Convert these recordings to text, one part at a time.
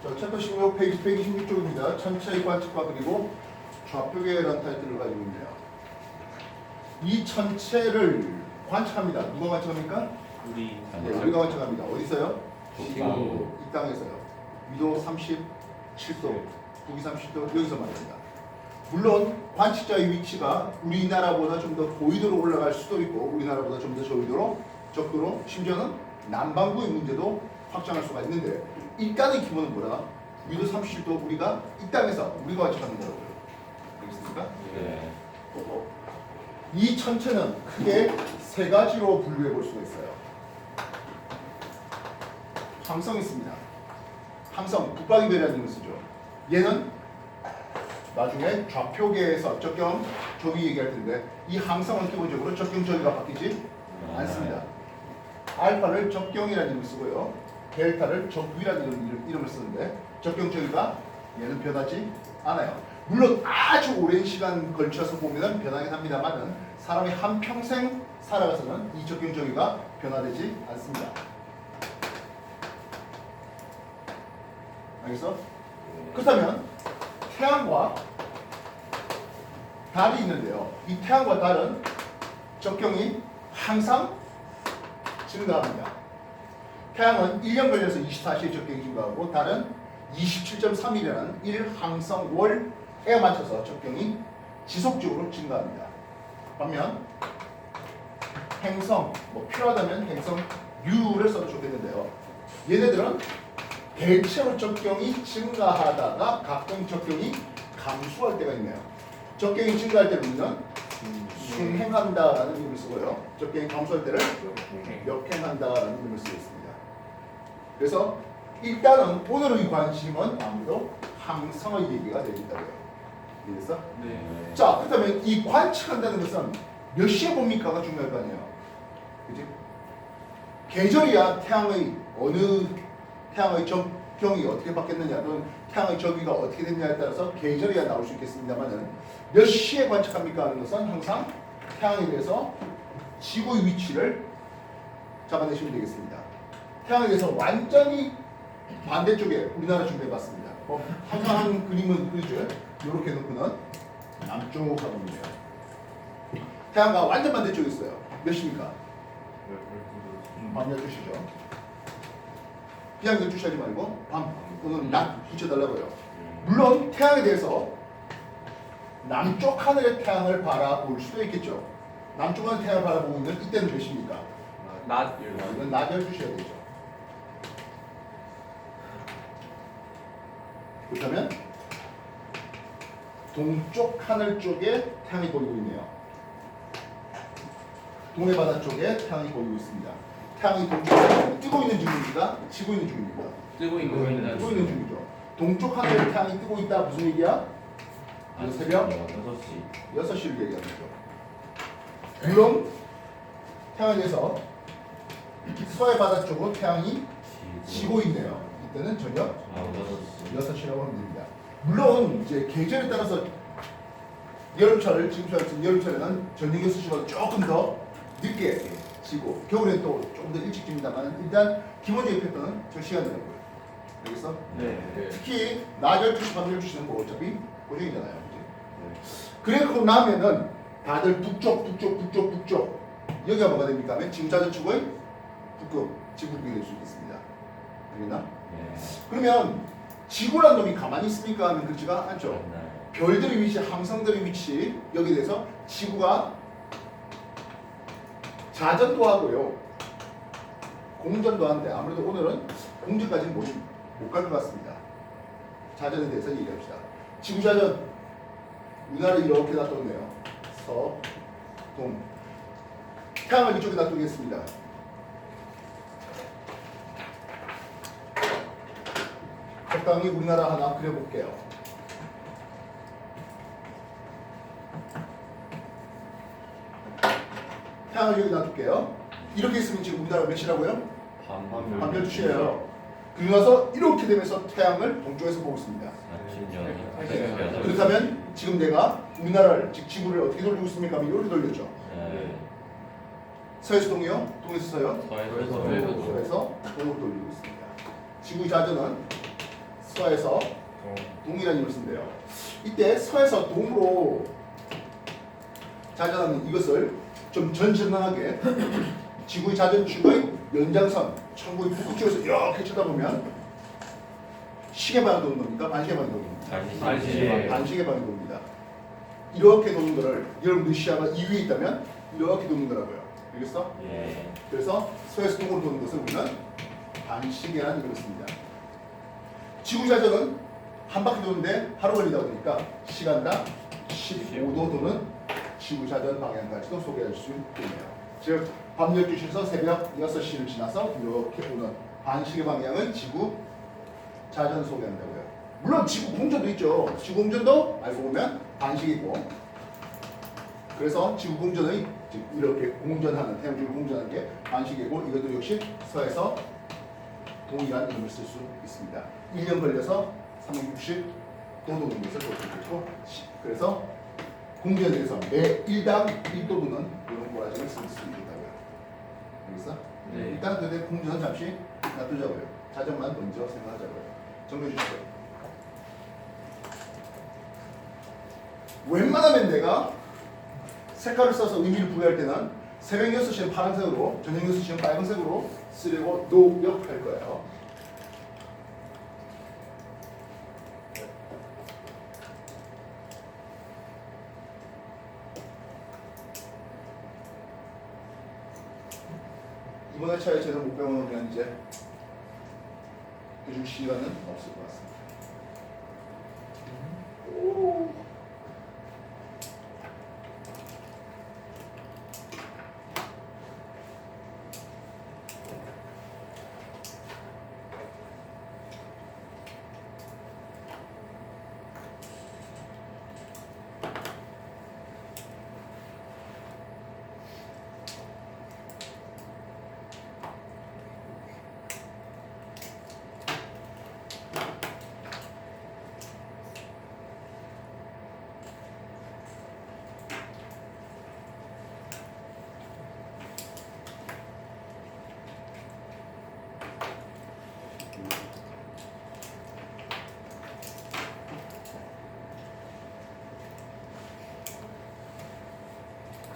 자, 챕터 16 페이지 126쪽입니다. 천체의 관측과 그리고 좌표계라는 타이틀을 가지고 있네요. 이 천체를 관측합니다. 누가 관측합니까? 네, 우리가 관측합니다. 어디서요? 이 땅에서요. 위도 37도, 북위 30도 여기서 말입니다. 물론 관측자의 위치가 우리나라보다 좀 더 고위도로 올라갈 수도 있고 우리나라보다 좀 더 저위도로, 적도로, 심지어는 남반구의 문제도 확장할 수가 있는데 일단의 기본은 뭐라? 위도 37도 우리가 이 땅에서 우리가 관측하는 거라고요. 알겠습니까? 네. 이 천체는 크게 세 가지로 분류해 볼 수가 있어요. 항성이 있습니다. 항성, 북방이별이라는 이름을 쓰죠. 얘는 나중에 좌표계에서 적경, 조기 얘기할 텐데 이 항성은 기본적으로 적경 조기가 바뀌지 않습니다. 알파를 적경이라는 이름을 쓰고요. 델타를 적위라는 이름을 쓰는데 적경 조기가 얘는 변하지 않아요. 물론 아주 오랜 시간 걸쳐서 보면 변하긴 합니다만은 사람이 한평생 살아가서는 이 적경 조기가 변화되지 않습니다. 알겠어? 그렇다면 태양과 달이 있는데요. 이 태양과 달은 적경이 항상 증가합니다. 태양은 1년 걸려서 24시에 적경이 증가하고 달은 27.3일이라는 1항성월에 맞춰서 적경이 지속적으로 증가합니다. 반면 행성, 뭐 필요하다면 행성 U를 써도 좋겠는데요. 얘네들은 대체로 적경이 증가하다가 가끔 적경이 감소할 때가 있네요. 적경이 증가할 때는 우리는 순행한다라는 이름을 쓰고요. 적경이 감소할 때를 역행한다라는 이름을 쓰고 있습니다. 그래서 일단은 오늘의 관심은 아무래도 항성의 얘기가 되겠다고요. 이해됐어? 네. 자, 그렇다면 이 관측한다는 것은 몇 시에 봅니까가 중요할 거 아니에요. 그지? 계절이야 태양의 어느 태양의 적경이 어떻게 바뀌었느냐 또는 태양의 저기가 어떻게 됐냐에 따라서 계절이야 나올 수 있겠습니다만은 몇 시에 관측합니까 하는 것은 항상 태양에 대해서 지구의 위치를 잡아내시면 되겠습니다. 태양에 대해서 완전히 반대쪽에 우리나라 준비해봤습니다. 항상 한 그림은 그리죠. 이렇게 놓고는 남쪽 가봅니다. 태양과 완전 반대쪽에 있어요. 몇 시입니까? 밤 12시죠. 그냥 12시 하지 말고 밤 또는 낮 붙여달라고요. 물론 태양에 대해서 남쪽 하늘의 태양을 바라볼 수도 있겠죠. 남쪽 하늘의 태양을 바라보고 있는 이때는 몇 시입니까? 낮 이건 낮 12시가 되죠. 그렇다면 동쪽 하늘 쪽에 태양이 보이고 있네요. 동해 바다 쪽에 태양이 보이고 있습니다. 태양이 동쪽에 뜨고 있는 중입니다. 지고 있는 중입니다. 뜨고 있는 뜨고 있는 중이죠. 동쪽 하늘에 태양이 뜨고 있다 무슨 얘기야? 새벽 6시를 얘기하는 거죠. 물론 태양에 대해서 서해 바다 쪽으로 태양이 지고 있네요. 이때는 저녁 6시라고 하면 됩니다. 물론 이제 계절에 따라서 여름철을 지금 여름철에는 저녁 6시보다 조금 더 늦게 지고 겨울엔 또 조금 더 일찍 집니다만 일단 기본적인 패턴은 저 시간이라고요. 알겠어? 네. 특히 낮 12시, 밤 12시는 뭐 어차피 고정이잖아요. 그래서 나면은 다들 북쪽 여기가 뭐가 됩니까? 하면 지구 자전축의 북극, 지구극이 될 수 있겠습니다. 알겠나? 네. 그러면 지구란 놈이 가만히 있습니까? 하면 그렇지가 않죠. 별들의 위치, 항성들의 위치 여기에 대해서 지구가 자전도 하고요. 공전도 하는데 아무래도 오늘은 공전까지는 못 갈 것 같습니다. 자전에 대해서 얘기합시다. 지구 자전 우리나라 이렇게 놔뒀네요. 서, 동. 태양을 이쪽에 놔두겠습니다. 적당히 우리나라 하나 그려볼게요. 태양을 여기 놔둘게요. 이렇게 있으면 지금 우리나라 몇 시라고요? 밤 12시예요. 그리고 나서 이렇게 되면서 태양을 동쪽에서 보고 있습니다. 그렇다면 지금 내가 우리나라를, 즉 지구를 어떻게 돌리고 있습니까? 하면 이렇게 돌렸죠. 서에서 동이요? 동에서 서요? 서에서 동으로 돌리고 있습니다. 지구 자전은 서에서 동이라는 힘을 쓴대요. 이때 서에서 동으로 자전하는 이것을 좀 전진하게 지구의 자전축의 연장선, 천국의 북극쪽에서 이렇게 쳐다보면 시계 방향 도는 겁니까? 반시계 방향 도는 겁니까? 반시계 방향 돕니다. 이렇게 도는 거를 여러분들 시야가 이 위에 있다면 이렇게 도는 거라고요. 알겠어? 예. 그래서 서에서 동으로 도는 것을 우리는 반시계라는 이름을 씁니다. 지구 자전은 한 바퀴 도는데 하루 걸리다 보니까 시간당 15도 도는 지구 자전 방향까지도 소개할 수 있겠네요. 즉, 밤 12시에서 새벽 6시를 지나서 이렇게 오는 반시계 방향을 지구 자전 소개한다고요. 물론 지구 공전도 있죠. 지구 공전도 알고 보면 반시계고, 그래서 지구 공전의 즉 이렇게 공전하는 태양주를 공전하는 게 반시계고, 이것도 역시 서에서 동이라는 이름을 쓸 수 있습니다. 1년 걸려서 360도 도는 것을 볼 수 있고, 그래서 공전에 대해서 매 1당 1도 도는 이런 꼬라지를 쓸 수 있다고요. 알겠어? 네. 일단 근데 공전은 잠시 놔두자고요. 자전만 먼저 생각하자고요. 정리해 주시죠. 웬만하면 내가 색깔을 써서 의미를 부여할 때는 새벽 6시는 파란색으로, 저녁 6시는 빨간색으로 쓰려고 노력할 거예요. 이번 회차에 제대로 못 배워놓으면 이제 해줄 시간은 없을 것 같습니다.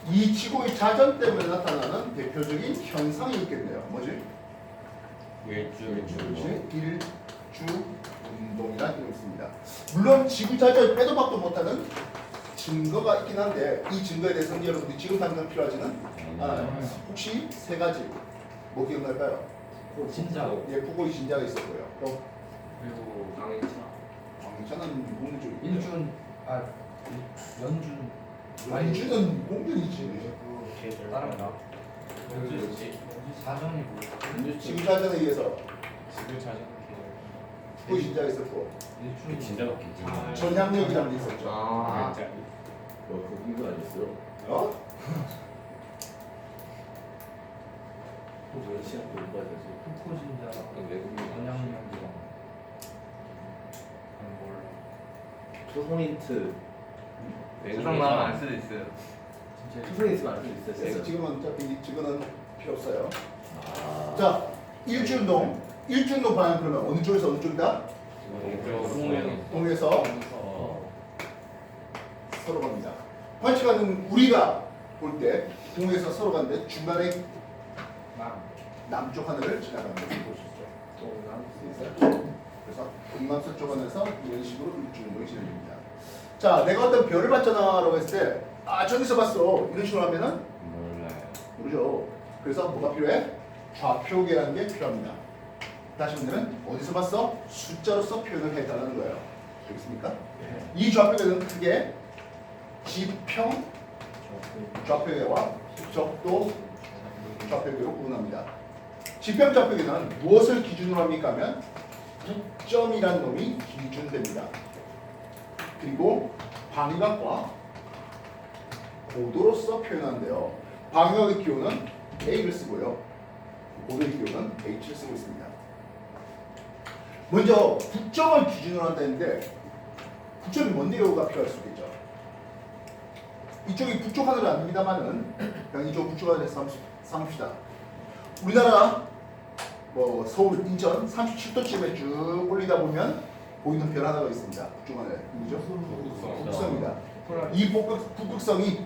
이 지구의 자전 때문에 나타나는 대표적인 현상이 있겠네요. 뭐지? 일주. 일주 운동이라는 이름을 씁니다. 물론 지구 자전을 빼도 박도 못하는 증거가 있긴 한데, 이 증거에 대해서는 여러분들이 지금 당장 필요하지는 않아요. 혹시 세 가지 뭐 기억날까요? 진짜. 예, 북고리 진자가 있었고요. 또 그리고 광차는 공주. 일준 연준 연주는 공주이지. 따라가. 사전이 뭐? 지구 자전에 의해서 지금 자전 북고리 진자가 있었고, 일준 진짜 바뀌지. 전향력이라는 게 있었죠. 그거 아니었어요? 어? 또 시합 못 받아서 후코진자 외국인 원양명지방 몰라. 투포인트 외국인 안 수도 있어요. 진짜 투포인트 말할 수 그래서 있었어요. 지금은 어차피 지금은 필요 없어요. 아. 자, 일주운동 방향 그러면 어느 쪽에서 어느 쪽이다? 동에서 서로 갑니다. 관측하는 우리가 볼 때 동에서 서로 가는데 중간에 남쪽 하늘을 지나가는 것을 볼 수 있죠. 그래서 동남서쪽 하늘에서 이런 식으로 일주운동이 진행됩니다. 자, 내가 어떤 별을 봤잖아라고 했을 때, 아 저기서 봤어 이런 식으로 하면은 몰라요. 모르죠. 그래서 뭐가 필요해? 좌표계라는 게 필요합니다. 다시 문제는 어디서 봤어? 숫자로서 표현을 해달라는 거예요. 되겠습니까? 이 좌표계는 크게 지평 좌표계와 적도 좌표계로 구분합니다. 지평 좌표계는 무엇을 기준으로 합니까 하면 북점이라는 놈이 기준됩니다. 그리고 방위각과 고도로서 표현하는데요. 방위각의 기호는 A를 쓰고요. 고도의 기호는 H를 쓰고 있습니다. 먼저 북점을 기준으로 한다는데 북점이 뭔데요가 필요할 수 있겠죠. 이쪽이 북쪽 하늘은 아닙니다만은 그냥 이쪽 북쪽 하늘에서 삼읍시다. 우리나라 뭐 서울, 인천 37도쯤에 쭉 올리다 보면 보이는 별 하나가 있습니다. 북중 안에 누구죠? 북극성. 북극성입니다. 이 북극성이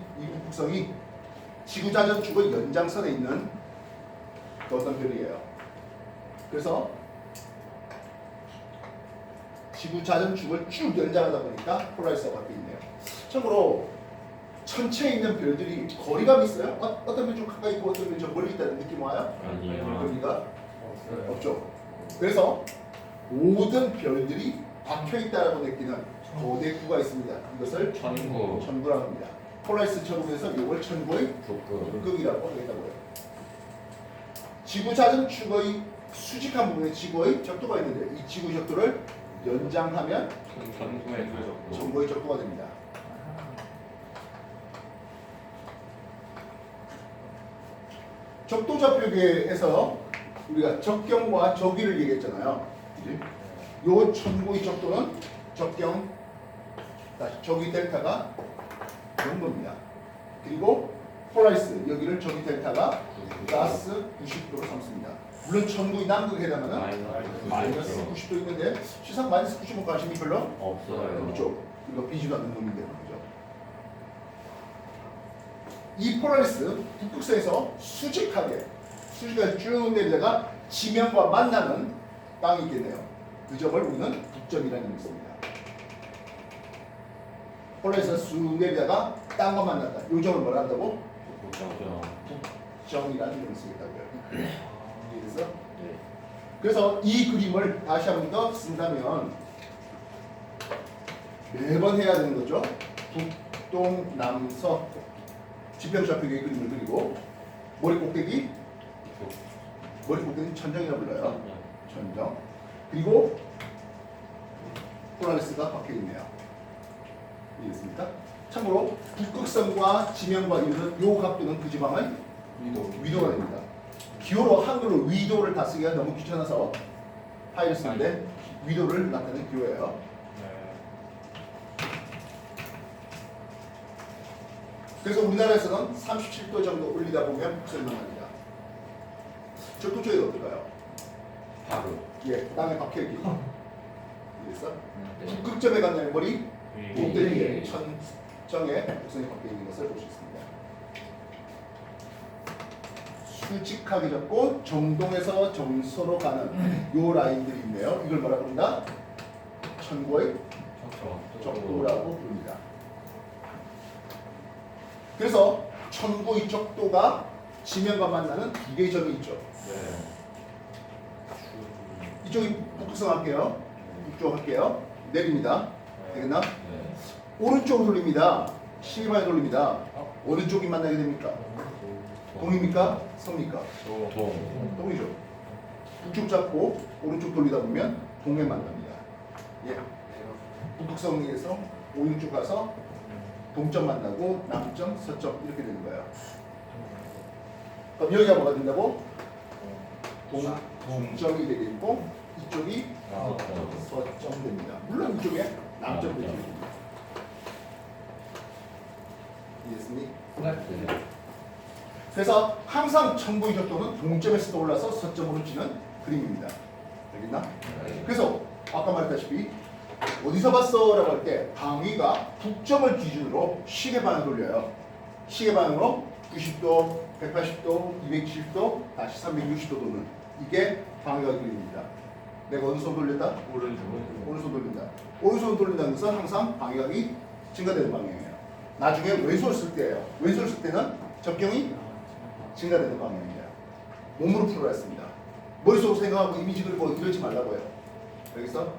지구자전축의 연장선에 있는 어떤 별이에요. 그래서 지구자전축을 쭉 연장하다 보니까 폴라리스가 밖에 있네요. 참고로 천체에 있는 별들이 거리감이 있어요? 어떤 별이 좀 가까이 있고 어떤 별이 좀 멀리 있다는 느낌 와요? 아니요. 거리가 없죠. 그래서 모든 별들이 박혀 있다라고 느끼는 거대 구가 있습니다. 이것을 천구. 천구라고 합니다. 폴라리스 천구에서 이걸 천구의 북극. 극이라고 하겠다고 해요. 지구 자전축의 수직한 부분에 지구의 적도가 있는데 이 지구 적도를 연장하면 천구의 그 전구의 적도가 됩니다. 적도 좌표계에서 우리가 적경과 적위를 얘기했잖아요. 그지? 요 천구의 적도는 적경 다시 적위 델타가 0도입니다. 그리고 폴라리스 여기를 적위 델타가 플러스 90도로 삼습니다. 물론 천구의 남극에 해당하는 마이너스 90도 있는데 시상 마이너스 90은 관심이 별로 없어요. 없죠. 이거 비지도 않는 놈인데 말이죠. 이 폴라리스 북극성에서 수직하게 쭉 내리다가 지면과 만나는 땅이 있겠네요. 그 점을 우리는 북점이라는 게 있습니다. 폴라리스가 쑥 내리다가 땅과 만났다. 이 점을 뭐라 한다고? 북점이라는 이름을 쓰겠다고요. 그래서 이 그림을 다시 한 번 더 쓴다면 매번 해야 되는 거죠. 북동남서 지평좌표계의 그림을 그리고 머리 꼭대기 천정이라고 불러요. 천정. 그리고 폴라리스가 박혀 있네요. 이해됐습니까? 참고로 북극성과 지면과 이루는 요 각도는 그 지방의 위도가 됩니다. 기호로 한글로 위도를 다 쓰기가 너무 귀찮아서 파이를 쓰는데 위도를 나타내는 기호예요. 그래서 우리나라에서는 37도 정도 올리다 보면 북sel만 합니다. 적도 쪽이 어떨까요? 바로. 예, 땅에 박혀있기. 이해했어? 북극점에 간다는 머리 꼭대기에 천정에 북선이 박혀 있는 것을 볼 수 있습니다. 수직하게 접고 정동에서 정서로 가는 요 라인들이 있네요. 이걸 뭐라 부른다? 천구의 적도라고 부릅니다. 그래서 천구의 적도가 지면과 만나는 두 개의 점이 있죠. 이쪽이 북극성 할게요. 이쪽 할게요. 내립니다. 되겠나? 오른쪽으로 돌립니다. 시계방에 돌립니다. 어느 쪽이 만나게 됩니까? 동입니까? 서입니까? 동이죠. 북쪽 잡고 오른쪽 돌리다 보면 동에 만납니다. 예. 북극성에서 오른쪽 가서 동점 만나고 남점, 서점 이렇게 되는 거예요. 그럼 여기가 뭐가 된다고? 동점이 되겠고 이쪽이 서점 됩니다. 물론 이쪽에 남점 되죠. 이해했습니까? 그래서 항상 천구의 적도는 동점에서 떠올라서 서점으로 치는 그림입니다. 알겠나? 그래서 아까 말했다시피 어디서 봤어? 라고 할 때 방위가 북점을 기준으로 시계 방향 돌려요. 시계 방향으로 90도, 180도, 270도, 다시 360도 도는 이게 방위가 그림입니다. 내가 어느 손 돌린다? 오른손 돌린다. 오른손 돌린다는 것은 항상 방위각이 증가되는 방향이에요. 나중에 왼손을 쓸 때예요. 왼손을 쓸 때는 적경이 증가되는 방향입니다. 몸으로 풀어야 했습니다. 머릿속으로 생각하고 이미지 그리고 이러지 말라고요. 여기서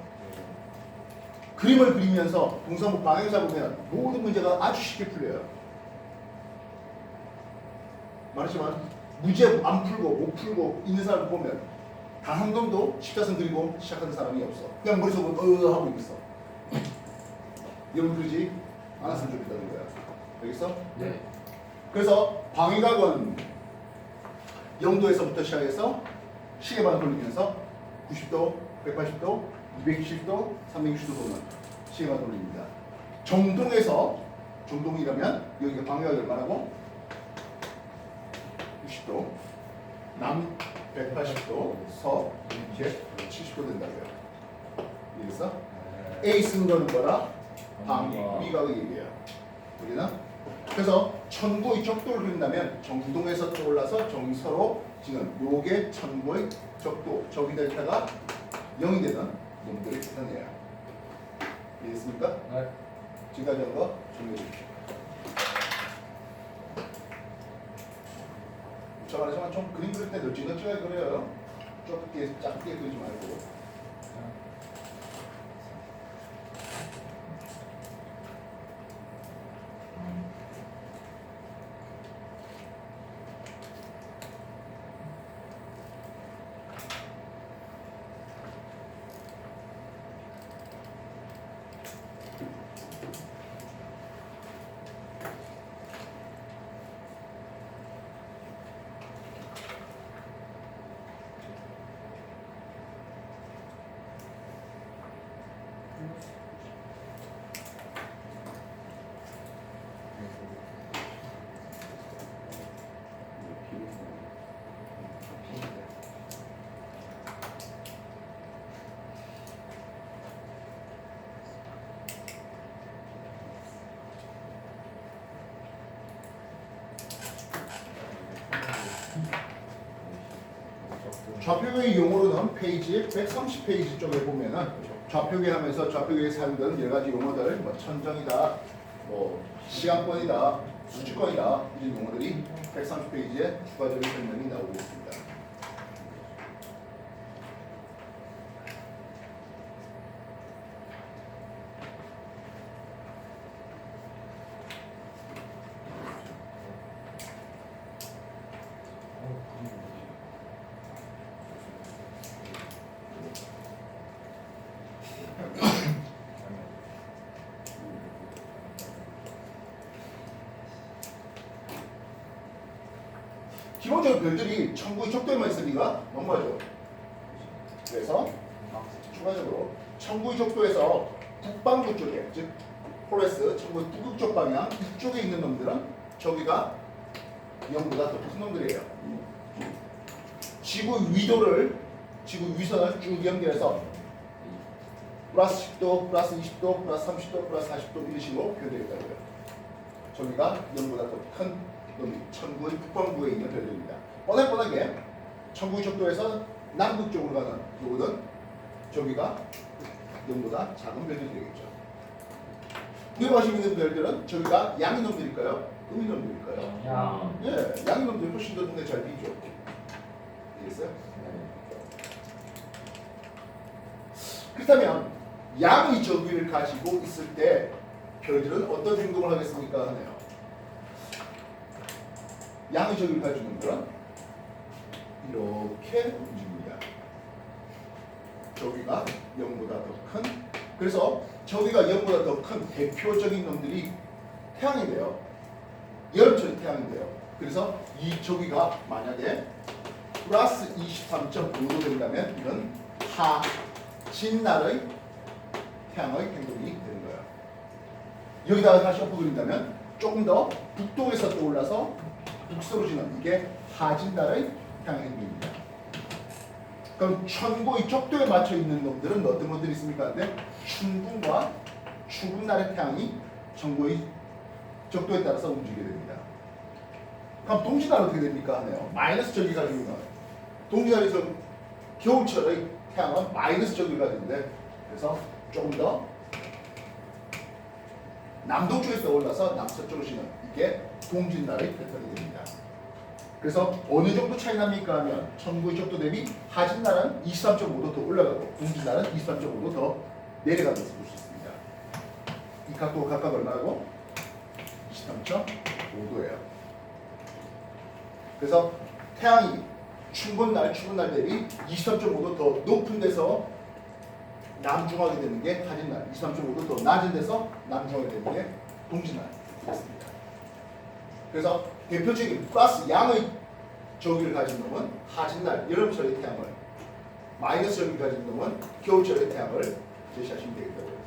그림을 그리면서 동사무 방향 잡으면 모든 문제가 아주 쉽게 풀려요. 말했지만 문제 안 풀고 못 풀고 있는 사람을 보면 단 한 놈도 십자선 그리고 시작하는 사람이 없어. 그냥 머릿속으로 하고 있어. 여러분 그러지 않았으면 좋겠다는 거야. 알겠어? 네. 그래서 방위각은 0도에서부터 시작해서 시계만 돌리면서 90도, 180도, 270도, 360도 도는 시계만 돌립니다. 정동에서 정동이라면 여기가 방위각이 얼마나고? 90도, 남 180도, 서 이렇게 70도 된다고요. 이해했어? A 쓴 거는 뭐라? 방위, 위각의 얘기야. 우리는 그래서 천구의 적도를 그린다면 정동에서 떠올라서 정서로 지금 요게 천구의 적도, 적이 델타가 0이 되는 놈들을 뜻하네요. 이해했습니까? 네. 지금까지 한 거 정리해 주십시오. 저 말하지만 좀 그림 그릴 때 널찍널찍하게 그려요. 좁게 작게 그리지 말고. 좌표계 용어로는 페이지 130페이지 쪽에 보면은 좌표계 하면서 좌표계에 사용되는 여러 가지 용어들, 뭐 천정이다, 뭐 시간권이다, 수직권이다 이런 용어들이 130페이지에 추가적인 설명이 나오고 있습니다. 기본적으로 별들이 천구의 적도에만 있으니까 넘어가죠. 그래서 추가적으로 천구의 적도에서 북반구 쪽에, 즉 폴레스, 천구의 북극쪽 방향 이쪽에 있는 놈들은 저기가 0보다 더 큰 놈들이에요. 지구 위도를, 지구 위선을 쭉 연결해서 플러스 10도, 플러스 20도, 플러스 30도, 플러스 40도 이런 식으로 표현되어 있다고요. 저기가 0보다 더 큰 천구의 북반구에 있는 별들입니다. 뻔하게 천구의 적도에서 남극쪽으로 가는 요거는 저기가 0보다 작은 별들이 되겠죠. 위에 있는 별들은 저기가 양이놈들일까요? 음이놈들일까요? 양. 예, 양이놈들이 훨씬 더 눈에 잘 띄죠. 알겠어요? 그렇다면 양의 저기를 가지고 있을 때 별들은 어떤 행동을 하겠습니까? 하네요. 양의 저기를 가지고 있는 것들은 이렇게 움직입니다. 저기가 0보다 더 큰, 그래서 저기가 0보다 더 큰 대표적인 놈들이 태양이 돼요. 여름철이 태양인데요. 그래서 이 저기가 만약에 플러스 23.5도 된다면 이건 하진날의 태양의 행동이 되는 거예요. 여기다가 다시 엎어 그린다면 조금 더 북동에서 떠올라서 북서로지는 이게 하진달의 태양의 행동입니다. 그럼 천고의 적도에 맞춰 있는 놈들은 어떤 것들이 있습니까? 근데 춘분과 추분날의 태양이 천고의 적도에 따라서 움직이게 됩니다. 그럼 동지날 어떻게 됩니까? 하네요. 마이너스 적이 가지고 있는 동지날에서 겨울철의 태양은 마이너스 적을 가지는데 그래서 조금 더 남동쪽에서 올라서 남서쪽으로 쉬는 이게 동진날의 패턴이 됩니다. 그래서 어느 정도 차이 납니까 하면 천구의 적도 대비 하진날은 23.5도 더 올라가고 동진날은 23.5도 더 내려가면서 볼 수 있습니다. 이 각도가 각각 얼마고? 23.5도예요. 그래서 태양이 추운날 대비 23.5도 더 높은 데서 남중하게 되는 게 하진날, 23.5도 더 낮은 데서 남중하게 되는 게 동진날 됐습니다. 그래서 대표적인 플러스 양의 저기를 가진 놈은 하진날, 여름철의 태양을, 마이너스 저기를 가진 놈은 겨울철의 태양을 제시하시면 되겠다고요.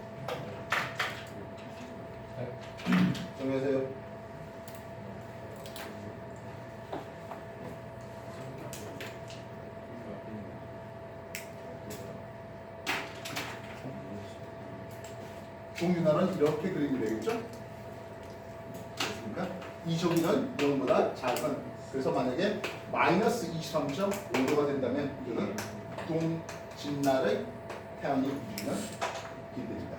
정리하세요. 동윤화는 이렇게 그리면 되겠죠? 됐습니까? 이 저기는 0보다 작은, 그래서 만약에 마이너스 23.5도가 된다면 이거는 동진날의 태양의 기준은 기대됩니다.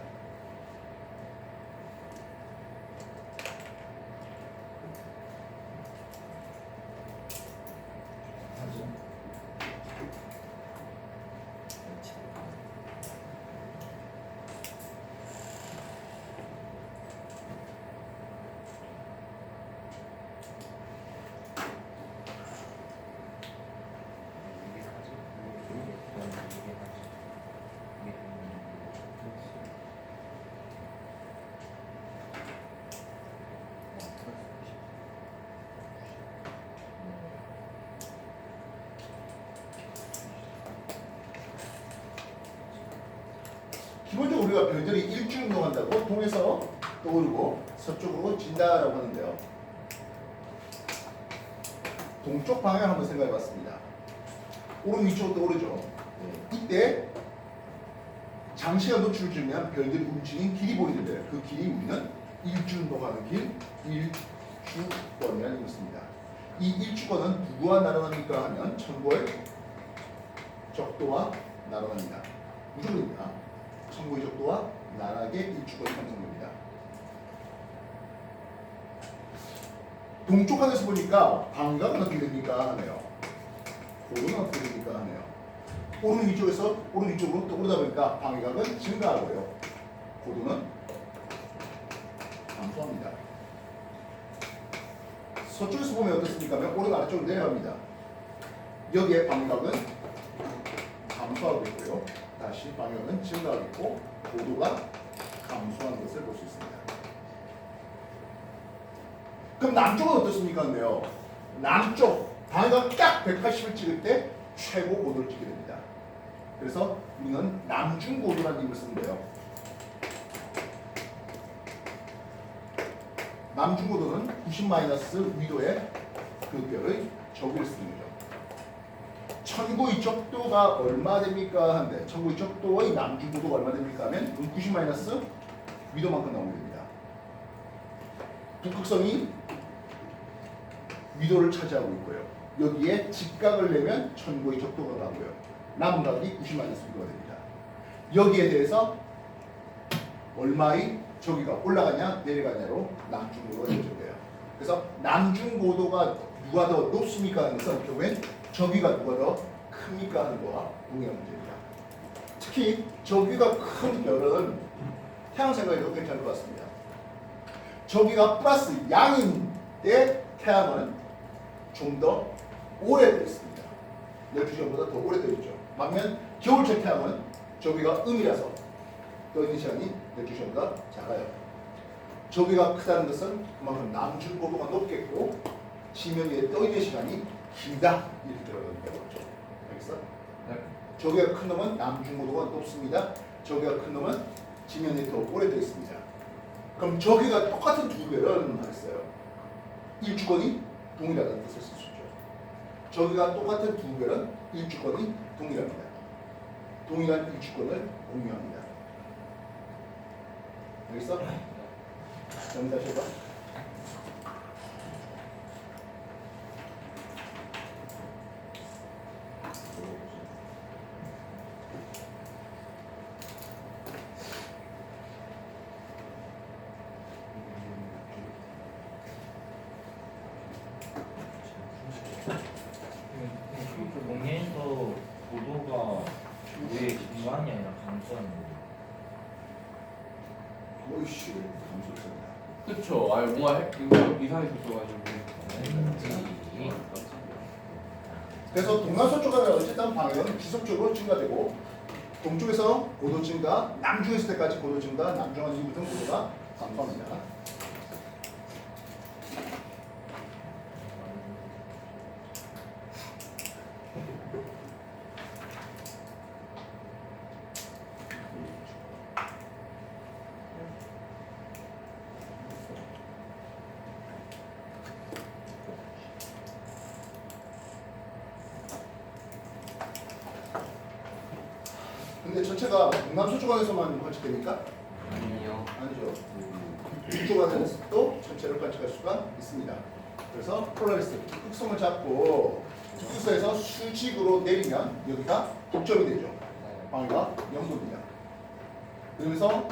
기본적으로 우리가 별들이 일주 운동한다고 동에서 떠오르고 서쪽으로 진다라고 하는데요. 동쪽 방향 한번 생각해 봤습니다. 오른 위쪽으로 떠오르죠. 이때 장시간 노출을 주면 별들이 움직인 길이 보이는데 그 길이 우리는 일주 운동하는 길, 일주권이라는 것입니다. 이 일주권은 누구와 나눠납니까 하면 천고의 적도와 나눠납니다. 무조건입니다. 천고의 적도와 나락의 일주권이 형성됩니다. 동쪽 하늘에서 보니까 방각은 어떻게 됩니까 하네요. 고도는 어떻게 됩니까 하네요. 오른 위쪽에서 오른 위쪽으로 떠오르다 보니까 방각은 증가하고요. 고도는 감소합니다. 서쪽에서 보면 어떻습니까 하면 오른 아래쪽으로 내려갑니다. 여기에 방각은 감소하고 있고요. 다시 방향은 증가하겠고 고도가 감소하는 것을 볼 수 있습니다. 그럼 남쪽은 어떻습니까? 근데요. 남쪽 방향 딱 180을 찍을 때 최고 고도를 찍게 됩니다. 그래서 우리는 남중고도라는 힘을 쓰는데요. 남중고도는 90- 위도의 그 별의 적을 쓰는 거죠. 천고의 적도가 얼마 됩니까? 한데 천고의 적도의 남중고도가 얼마 됩니까? 하면 90- 위도만큼 나오게 됩니다. 북극성이 위도를 차지하고 있고요. 여기에 직각을 내면 천고의 적도가 가고요. 남은 각이 90- 위도가 됩니다. 여기에 대해서 얼마의 저기가 올라가냐 내려가냐로 남중고도가 결정돼요. 그래서 남중고도가 누가 더 높습니까? 하는 것은 결국엔 저기가 누가 더 큽니까 하는 거와 동일한 문제입니다. 특히 저기가 큰 별은 태양 생각해도 괜찮을 것 같습니다. 저기가 플러스 양인 때 태양은 좀 더 오래되어 있습니다. 12시간보다 더 오래되어 있죠. 반면 겨울철 태양은 저기가 음이라서 떠있는 시간이 12시간보다 작아요. 저기가 크다는 것은 그만큼 남중고도가 높겠고 지면 위에 떠있는 시간이 길다 이렇게 들어가는 거죠. 알겠어? 네. 저기가 큰 놈은 남중고도가 높습니다. 저기가 큰 놈은 지면에 더 오래되어 있습니다. 그럼 저기가 똑같은 두 별은 하겠어요. 일주권이 동일하다는 뜻을 쓸 수 있죠. 저기가 똑같은 두 별은 일주권이 동일합니다. 동일한 일주권을 공유합니다. 알겠어? 다시 해봐. 공예에서 고도가 왜 중요한이 아니라 감소하는 거예요? 오이씨, 감소했습니다. 그쵸. 아 뭔가 이상하게 있어가지고. 그래서 동남서쪽 하면 어쨌든 방향은 지속적으로 증가되고 동쪽에서 고도 증가, 남중에 있을 때까지 고도 증가, 남중한 이후부터는 고도가 감소합니다. 근데 전체가 동남서쪽 안에서만 관측됩니까? 아니요. 아니죠. 북쪽 안에서도 전체를 관측할 수가 있습니다. 그래서 폴라리스 극성을 잡고 북극서에서 수직으로 내리면 여기가 북점이 되죠. 방위가 0도입니다. 그러면서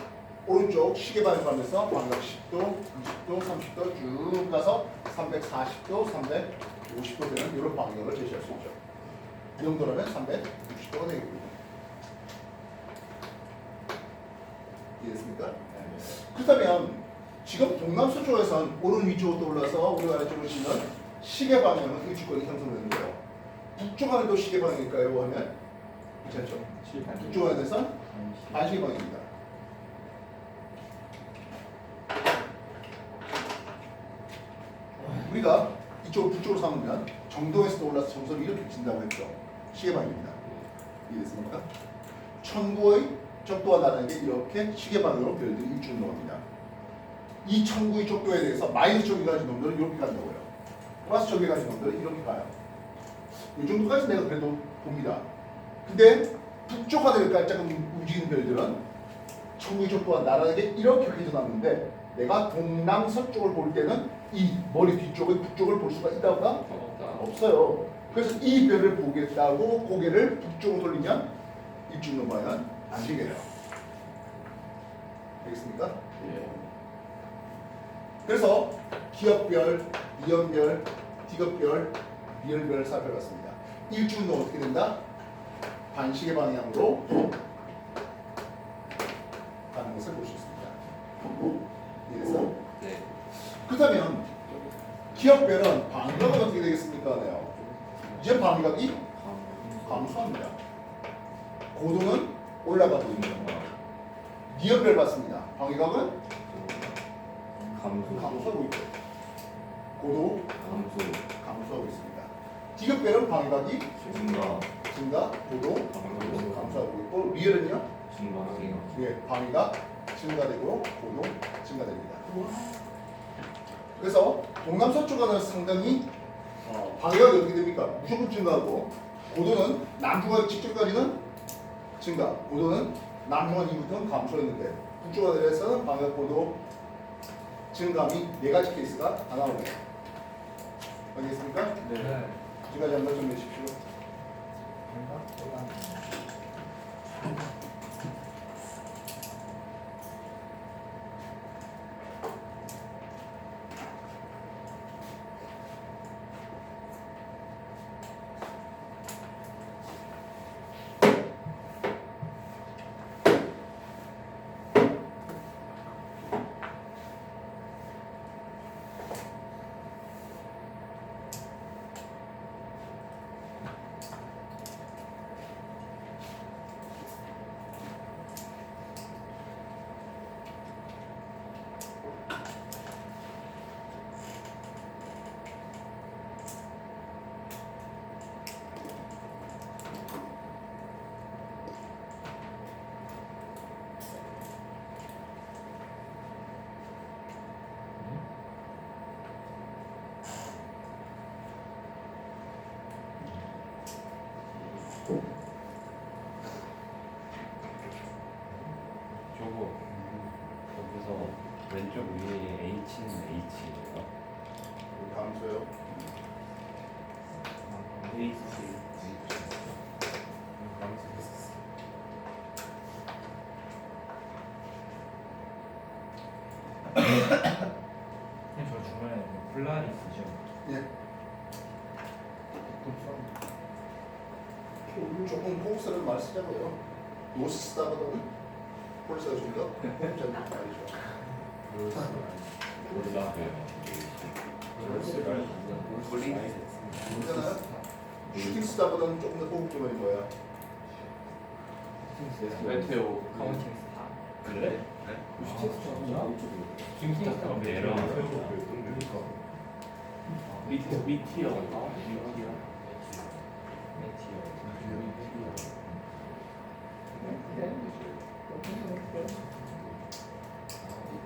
오른쪽 시계방향 가면서 방위가 10도, 20도, 30도 쭉 가서 340도, 350도 되는 이런 방향을 제시할 수 있죠. 이 정도라면 360도가 되겠군요. 이해됐습니까? 그렇다면 지금 동남서쪽에선 오른 위쪽으로 떠올라서 우리가 아래쪽으로 치면 시계 방향은 일주권이 형성되는 거예요. 북쪽 안에도 시계 방향일까요? 하면 괜찮죠? 북쪽 안에선 반시계 방향입니다. 우리가 이쪽 북쪽으로 삼으면 정동에서 떠올라서 정선이 이렇게 진다고 했죠. 시계 방향입니다. 이해됐습니까? 천구의 적도와 나라는 게 이렇게 시계 방향으로 별들이 일주운동합니다. 이 천구의 적도에 대해서 마이너스 쪽에 가진 놈들은 이렇게 간다고요. 플러스 쪽에 가진 놈들은 이렇게 가요. 이 정도까지 내가 그래도 봅니다. 근데 북쪽 하늘을 깔짝 움직이는 별들은 천구의 적도와 나라는 게 이렇게 휘어나오는데 내가 동남서쪽을 볼 때는 이 머리 뒤쪽의 북쪽을 볼 수가 있다고가 없어요. 그래서 이 별을 보겠다고 고개를 북쪽으로 돌리면 일주운동 방향은 안 되게 돼요. 알겠습니까? 예. 그래서 기역별, 이연별, 디귿별, 미열별을 살펴봤습니다. 일주운동 어떻게 된다? 반시계 방향으로 가는 것을 볼 수 있습니다. 이해됐어? 네. 그렇다면 기역별은 방위각은 어떻게 되겠습니까? 네요. 이제 방위각이 감소합니다. 고도는 올라가고 있는 겁니다. 미열별 봤습니다. 방위각은 감소하고 있죠. 고도 감소하고 있습니다. 디귿별은 방위각이 증가, 고도 감소하고 있고 리얼은요? 예, 방위가 증가되고 고도 증가됩니다. 그래서 동남서쪽은 상당히 방위각이 어떻게 됩니까? 무조건 증가하고 고도는 남중간 직접까지는 증가, 고도는 남중간 이후부터는 감소했는데 북쪽 하늘에서는 방위각 고도 증감이 4가지 케이스가 다 나오네요. 알겠습니까? 네. 지금까지 한번 좀 내십시오. 저거 여기서 왼쪽 위에 H는 H예요. 감소요. 저 중간에 폴라리스죠. 예. 조금 호흡스러운 말 쓰자고요. 노스다보다는 폴스가 좀 더 호흡적인 말이죠. 괜찮아요? 슈팅스다보다는 조금 더 호흡적인 거야. 메테오 카운팅 그래? 내려. 미티어.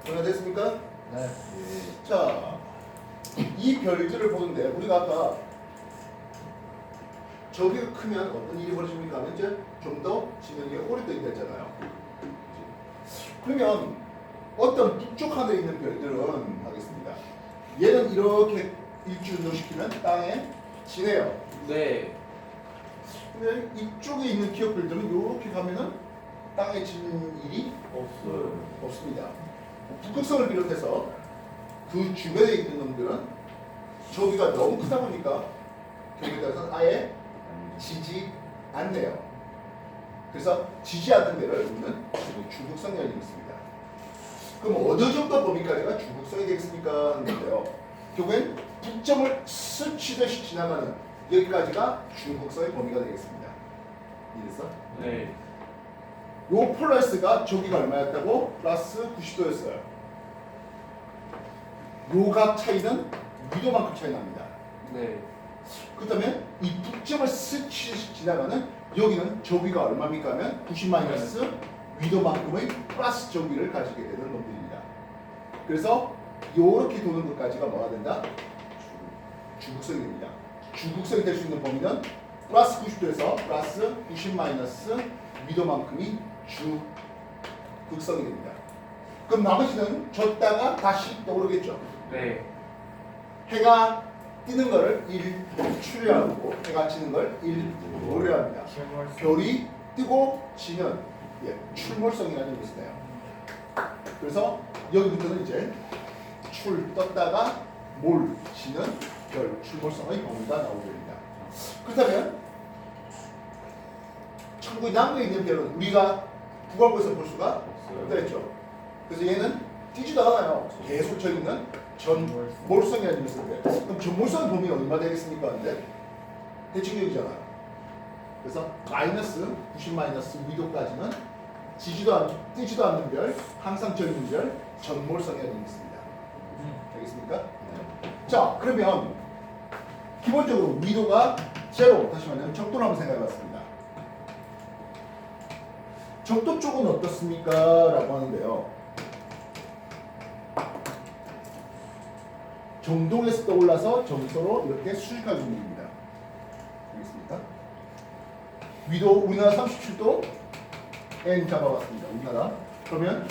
전화 됐습니까? 네. 자, 이 별들을 보는데 우리가 아까 저기가 크면 어떤 일이 벌어집니까? 하면 이제 좀 더 지면이 오래되게 됐잖아요. 그러면 어떤 북쪽 하늘에 있는 별들은 하겠습니다. 얘는 이렇게 일주 운동시키면 땅에 지네요. 네. 근데 이쪽에 있는 기업들은 이렇게 가면은 땅에 지는 일이 없어요. 없습니다. 북극성을 비롯해서 그 주변에 있는 놈들은 저기가 너무 크다 보니까 경우에 따라서는 아예 지지 않네요. 그래서 지지 않는 데를 우리는 중극성이라고 있습니다. 그럼 어느 정도 범위까지가 중극성이 되겠습니까? 하는 건데요. 결국엔 북점을 스치듯이 지나가는 여기까지가 중극성의 범위가 되겠습니다. 이해됐어? 네. 요 폴라리스가 저기가 얼마였다고? 플러스 90도였어요. 요 각 차이는 위도만큼 차이 납니다. 네. 그렇다면 이 북점을 스치듯이 지나가는 여기는 저기가 얼마입니까 하면 90 마이너스 위도만큼의 플러스 저기를 가지게 되는 놈들입니다. 그래서 요렇게 도는 것까지가 뭐가 된다? 중극성이 됩니다. 중극성이 될 수 있는 범위는 플러스 90도에서 플러스 90 마이너스 위도만큼이 중극성이 됩니다. 그럼 나머지는 졌다가 다시 떠오르겠죠. 네. 해가 뜨는 거를 1 추려하고 해가 지는 걸 1 노려합니다. 별이 뜨고 지면 출몰성이라는 뜻이 있어요. 그래서 여기부터는 이제 출 떴다가 몰 지는 별 출몰성의 범위가 나오게 됩니다. 그렇다면 천국의 남부에 있는 별은 우리가 북왕국에서 볼 수가 없다 했죠. 그래서 얘는 뛰지도 않아요. 계속 저 있는 전몰성이라는 뜻을 해요. 그럼 전몰성의 범위가 얼마 되겠습니까? 근데 대칭력이잖아요. 그래서 마이너스 90 마이너스 위도까지는 뛰지도 않는 별, 항상 저 있는 별, 전몰성이라는 뜻이 있습니다. 되겠습니까? 자, 그러면 기본적으로 위도가 제로, 다시 말하면 적도를 한번 생각해봤습니다. 적도 쪽은 어떻습니까? 라고 하는데요. 정동에서 떠올라서 점서로 이렇게 수직하게 움직입니다. 알겠습니까? 위도 우리나라 37도 N 잡아봤습니다. 우리나라. 그러면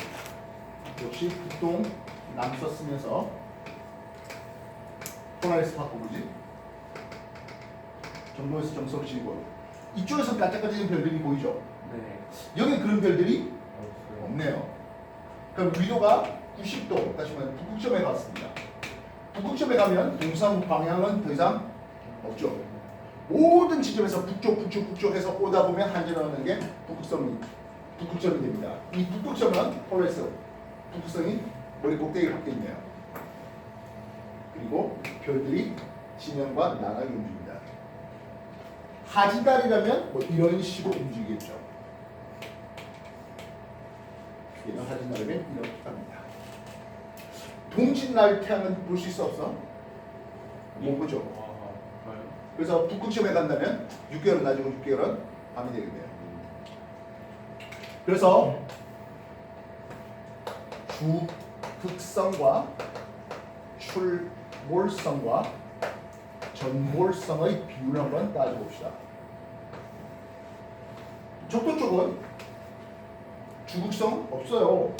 역시 북동 남서 쓰면서 폴라리스 바꿔보지. 정동에서 점서로 지고 이쪽에서 반짝거리는 별들이 보이죠? 네. 여기 그런 별들이 없네요. 그럼 위도가 90도, 다시 말해 북극점에 갔습니다. 북극점에 가면 동상 방향은 더 이상 없죠. 모든 지점에서 북쪽 해서 오다 보면 한재 나오는 게 북극점이 됩니다. 이 북극점은 폴라리스, 북극성이 머리 꼭대기에 박혀 있네요. 그리고 별들이 지면과 나란히 움직입니다. 하지달이라면 뭐 이런 식으로 움직이겠죠. 얘는 하지달이면 이렇게 갑니다. 동짓날 태양은 볼 수 있어 없어? 못 보죠. 봐요. 그래서 북극점에 간다면 6개월은 낮이고 6개월은 밤이 되겠네요. 그래서 주극성과 출몰성과 전몰성의 비율을 한번 따져봅시다. 적도 쪽은 주극성 없어요.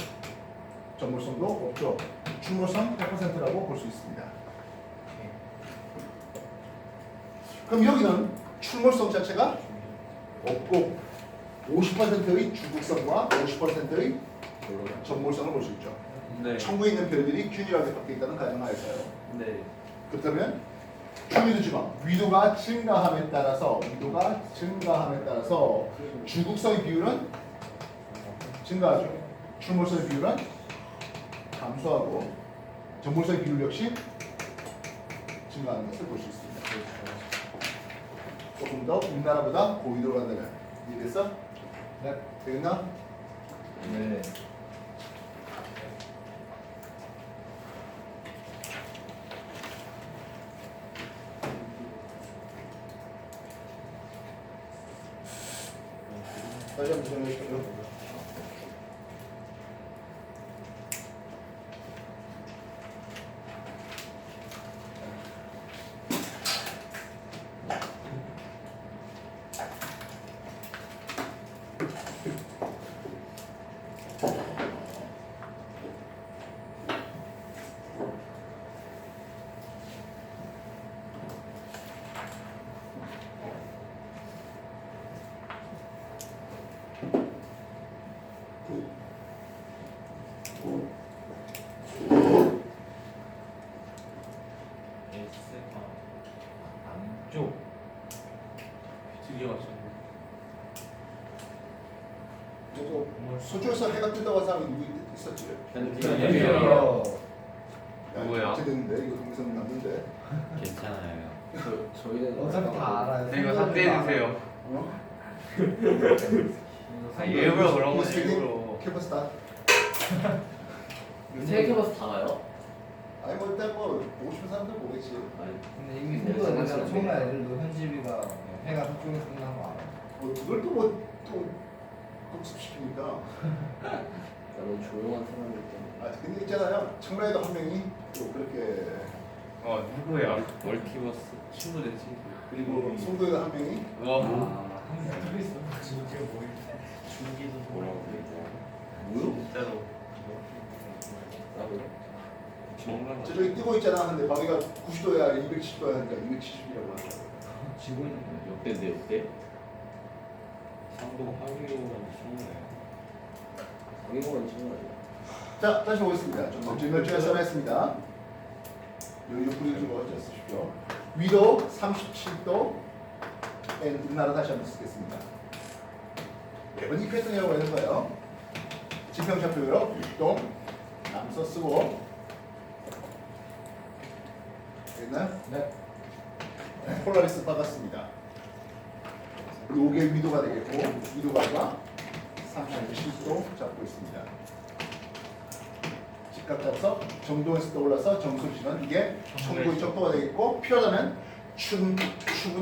전몰성도 없죠. 출몰성 100%라고 볼 수 있습니다. 그럼 여기는 출몰성 자체가 없고 50%의 주극성과 50%의 전몰성을 볼 수 있죠. 네. 천국에 있는 별들이 균일하게 박혀 있다는 가정하에서요. 네. 그렇다면 균일도 지방 위도가 증가함에 따라서 주극성의 비율은 증가하죠. 출몰성의 비율은 감소하고 전몰성의 비율 역시 증가하는 것을 볼 수 있습니다. 조금 더 우리나라보다 고위도로 간다면 이해됐어? 네, 되겠나? 네. 다시 한번 설명해주세요. 그래서 서쪽에서 해가 뜬다고 한 사람이 누구 있었지? 네. 누구야? 어떻게 됐는데 이거 동영상 났는데. 괜찮아요. 저희는 어차피 다 알아요. 네, 이거 삭제해 주세요. 어? 아, 일부러 그런 거지, 세계 일부러. 캠퍼스 다. 세 개버스 다 가요? 아니 뭐 일단 뭐 보고 싶은 사람들 보겠지. 아니 근데 이미 공부가 되잖아. 정말 애들도 현지비가 해가 서쪽에서 끝난 거 알아. 뭐 그걸 또뭐또 복습시키니까. 나는 조용한 사람일 때문에. 아 근데 있잖아요. 청라에도 한 명이 또 그렇게 누구야? 멀티버스. 친구네, 친구. 그리고 송도에도 한 명이 한명 있어. 진짜 뭐 중기도 뭐라고 그러죠? 뭐요? 진짜로. 나도. 정말 저쪽에 뜨고 있잖아. 근데 방해가 90도야 270도야 하니까 270이라고 하더라고요. 지고 있는데. 역대인데 역대? 상도 하위로는 친구예요. 강의공은 친구라죠. 자 다시 보겠습니다. 좀 멀쩡멀쩡하게 써놨습니다. 여기 좀 뿌리 좀 어쩌십시오. 위도 37도 은나라 다시 한번 쓰겠습니다. 매번 이 패턴이라고 하는 거예요. 지평좌표로 동 남서 쓰고 됐나요? 네. 폴라리스 받았습니다. 요게 위도가 되겠고 위도가 37도 잡고 있습니다. 직각 잡아서 정도에서 떠올라서 정수시는 이게 청도의 적도가 되겠고 필요하다면 추운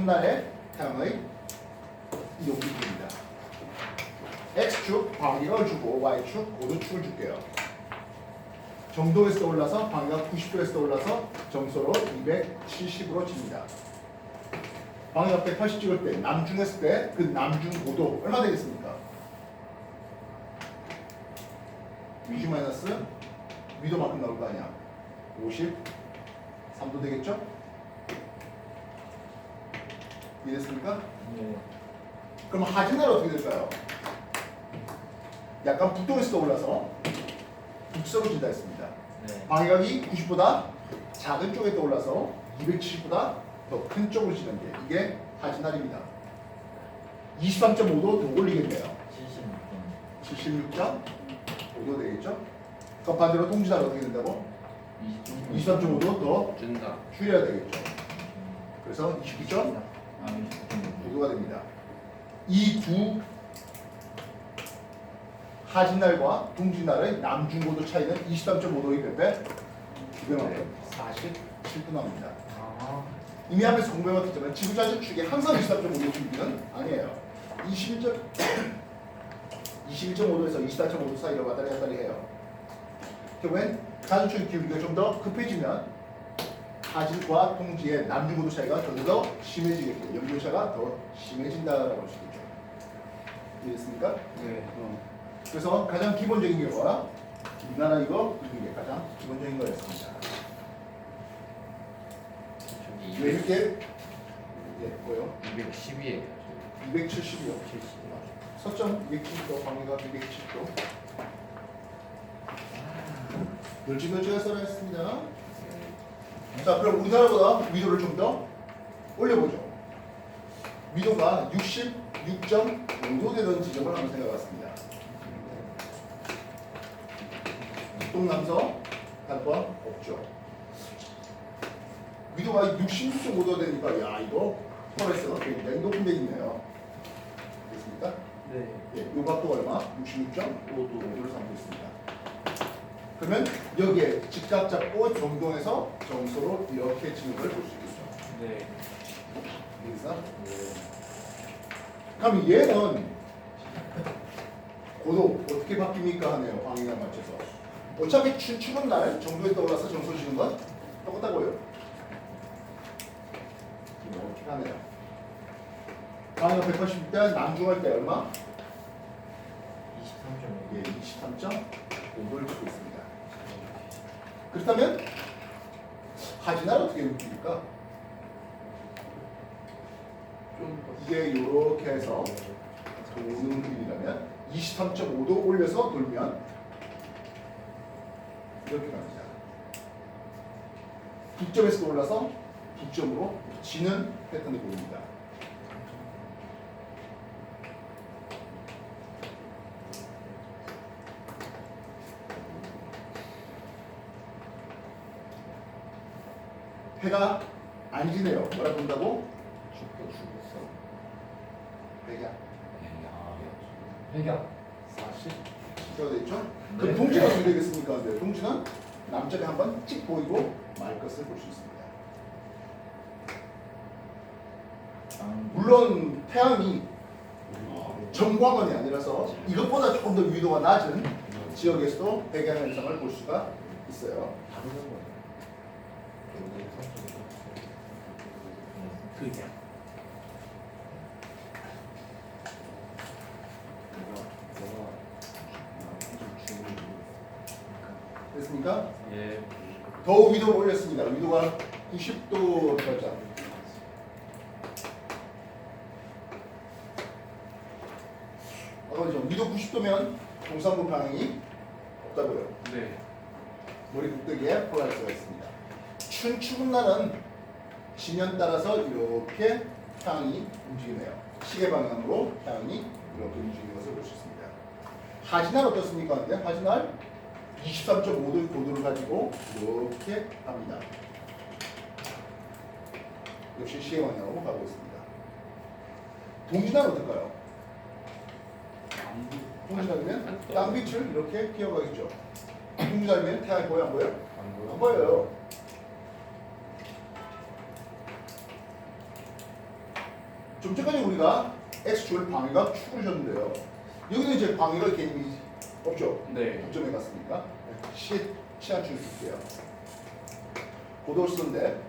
날의 태양의 이동기입니다. X축 방향을 주고 Y축 고도축을 줄게요. 정도에서 떠올라서 방향 90도에서 떠올라서 정소로 270으로 칩니다. 방향 180 찍을 때 남중했을 때 그 남중 고도 얼마 되겠습니까? 위주 마이너스 위도만큼 나올 거 아니야. 53도 되겠죠? 이해됐습니까? 네. 그럼 하진은 어떻게 될까요? 약간 북동에서 떠올라서 북서로 진다 했습니다. 네. 방향이 90보다 작은 쪽에 떠올라서 270보다 더 큰 쪽으로 지는 게 이게 하진날입니다. 23.5도 더 올리겠네요. 76점. 76.5도 되겠죠? 그럼 반대로 동지날 어떻게 된다고? 23.5도 더 준다. 줄여야 되겠죠. 그래서 29.5도가 아, 29점. 됩니다. 이 두 하진날과 동지날의 남중고도 차이는 23.5도의 몇 배? 2배 만큼 47도 나옵니다. 아. 이미 하면서 공부해봤지만 지구자전 축이 항상 23.5도 준비는 아니에요. 21.5도에서 24.5도 사이로 왔다리 갔다리 해요. 결국엔 가중축의 기울기가 좀 더 급해지면 하진과 동지의 남중고도 차이가 더 심해지겠고 연결차가 더 심해진다라고 할 수 있겠죠. 이해됐습니까? 네. 그래서 가장 기본적인 경우가 우리나라 이거 이런 게 가장 기본적인 거였습니다. 왜 이렇게 뭐요? 212예요. 270이요. 서점 270도, 방해가 270도. 널찍널찍하게 써놨습니다. 자, 그럼 우리나라보다 위도를 좀 더 올려보죠. 위도가 66.5도 되던 지점을 한번 생각해봤습니다. 동남서 갈 거 없죠. 위도가 66.5도 되니까 야 이거 포레스가 굉장히 높은 데 있네요. 됐습니까? 네. 예, 요 각도가 얼마? 66.5도를 삼고 있습니다. 그러면 여기에 직각 잡고 정동에서 정소로 이렇게 치는 걸 볼 수 있겠죠. 네. 여기서 그럼 얘는 고도 어떻게 바뀝니까 하네요. 방향에 맞춰서. 어차피 추운 날 정도에 떠올라서 정소 치는 건 똑같다고요. 이렇게 하네요. 방향 180대 남중할 때 얼마? 23.5. 예, 23.5도를 찍고 있습니다. 그렇다면 하진날 어떻게 움직일까? 이게 이렇게 해서 도는 그림이라면 23.5도 올려서 돌면 이렇게 갑니다. 북점에서 올라서 북점으로 지는 패턴이 보입니다. 해가 안 지네요. 뭐라 본다고? 죽었어. 백야. 회견 40. 되어 있죠? 그럼 동지가 어떻게 되겠습니까? 근데 동지는 남쪽에 한번 찍 보이고 말 것을 볼 수 있습니다. 물론 태양이 정광원이 아니라서 이것보다 조금 더 위도가 낮은 지역에서도 백양 현상을 볼 수가 있어요. 그게 됐습니까? 예. 더 위도를 올렸습니다. 위도가 90도 가자. 그렇죠. 위도 90도면 동산부 방향이 없다고요. 네. 머리 꼭대기에 폴라리스가 있습니다. 춘추군 날은 지면 따라서 이렇게 태양이 움직이네요. 시계 방향으로 태양이 이렇게 움직이는 것을 볼 수 있습니다. 하지날 어떻습니까? 근데 하지날 23.5도의 고도를 가지고 이렇게 갑니다. 역시 시계 방향으로 가고 있습니다. 동지날 어떨까요? 동지날이면 땅빛을 이렇게 기어가겠죠. 동지날이면 태양이 보여 안 보여? 안 보여요. 좀 전까지 우리가 X축을 방위각 축을 줬는데요. 여기도 이제 방위각 개념이 없죠. 네. 점에 갔습니까? 시한축을 줄게요. 고도를 쓰는데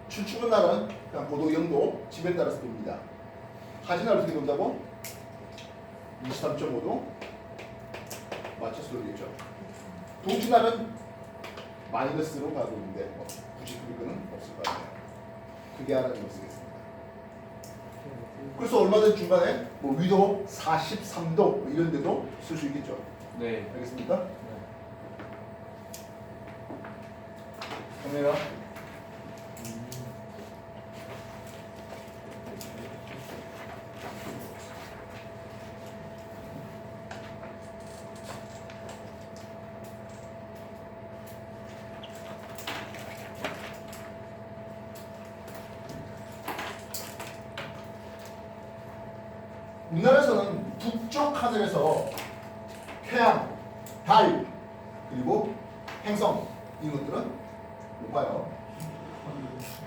춘축은 날은 그냥 고도 0도 지면에 따라서 돕니다. 하지날 어떻게 돈다고? 23.5도 맞춰서 돌리겠죠. 동지날은 마이너스로 가고 있는데 뭐 굳이 그건 없을 것 같아요. 그게 하나는 쓰겠습니다. 그래서 얼마든 중간에 뭐 위도 43도 뭐 이런 데도 쓸 수 있겠죠. 네. 알겠습니까? 정리가 우리나라에서는 북쪽 하늘에서 태양, 달, 그리고 행성 이런 것들은 못 봐요.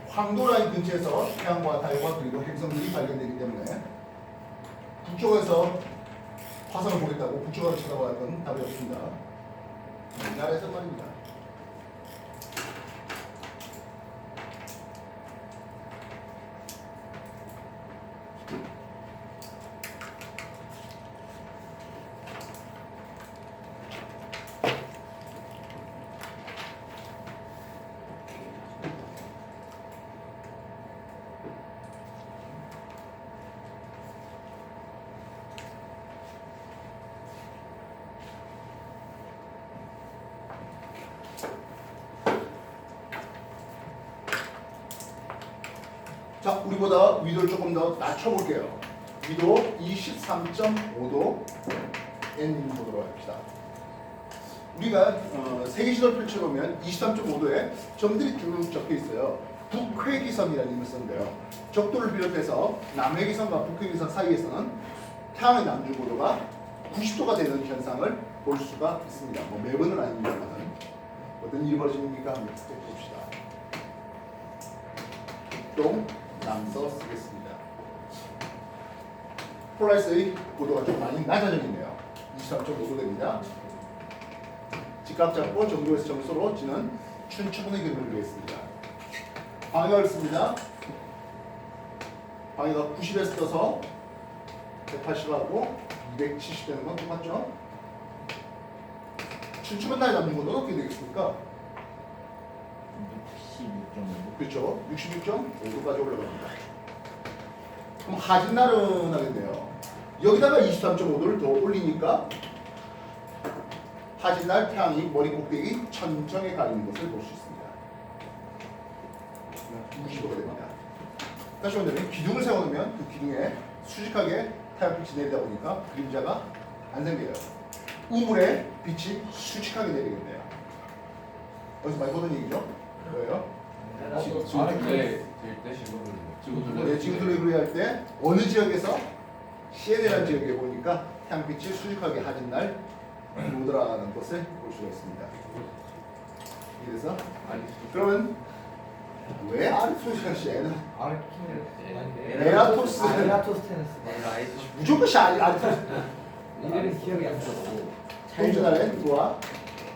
황도라인 근처에서 태양과 달과 그리고 행성들이 발견되기 때문에 북쪽에서 화성을 보겠다고 북쪽으로 쳐다봐야 건 답이 없습니다. 우리나라에서 말입니다. 자, 우리보다 위도를 조금 더 낮춰볼게요. 위도 23.5도 N 보도록 합시다. 우리가 세계시도를 펼쳐보면 23.5도에 점들이 쭉 적혀 있어요. 북회기선이라는 이름을 쓰는데요. 적도를 비롯해서 남회기선과 북회기선 사이에서는 태양의 남주고도가 90도가 되는 현상을 볼 수가 있습니다. 뭐 매번은 아닙니다만 어떤 일이 벌어집니까? 한번 봅시다. 동 남서 쓰겠습니다. 폴라리스의 고도가 좀 많이 낮아져 있네요. 23.5도 됩니다. 직각 잡고 정도에서 정소로 지는 춘추군의 그림을 그리겠습니다. 방해를 씁니다. 방해가 90에서 떠서 180하고 270 되는 건 똑같죠? 춘추군 나이 남는 고도는 어떻게 되겠습니까? 16.5. 그렇죠. 66.5도까지 올라갑니다. 그럼 하진날은 하겠네요. 여기다가 23.5도를 더 올리니까 하진날 태양이 머리 꼭대기 천정에 가리는 것을 볼 수 있습니다. 60도가 됩니다. 다시 말하면 기둥을 세워놓으면 그 기둥에 수직하게 태양빛이 내리다 보니까 그림자가 안 생겨요. 우물에 빛이 수직하게 내리겠네요. 여기서 많이 보던 얘기죠. 뭐예요? 될때 지금 네, 지구들의 그루할 때 어느 지역에서 CN이라는 지역에 보니까 태양빛이 수직하게 하진 날 들어오더라는 것을 볼 수가 있습니다. 이래서 그러면 왜 아리스토텔레스 N은 에라토스 에라토스테네스. 무조건 아리스토텔레스 이름이 기억이 안 나. 동전의 N와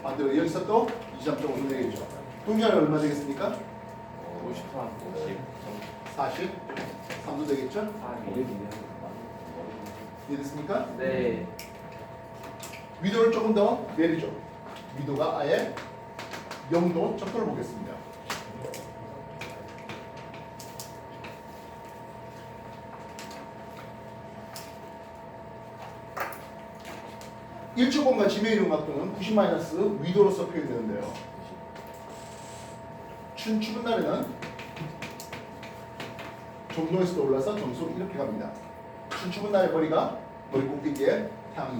반대로 여기서 또 23.5는 되겠죠. 동전은 얼마 되겠습니까? 53, 50, 40, 3도 되겠죠? 머리 그냥 이해됐습니까? 네. 위도를 조금 더 내리죠. 위도가 아예 0도 척도를 보겠습니다. 일초공과 지면 이동 각도는 90 위도로서 표현되는데요. 춘추분 날에는 점도에서도 올라서 점수로 이렇게 갑니다. 춘추분 날의 머리 꼭대기에 태양이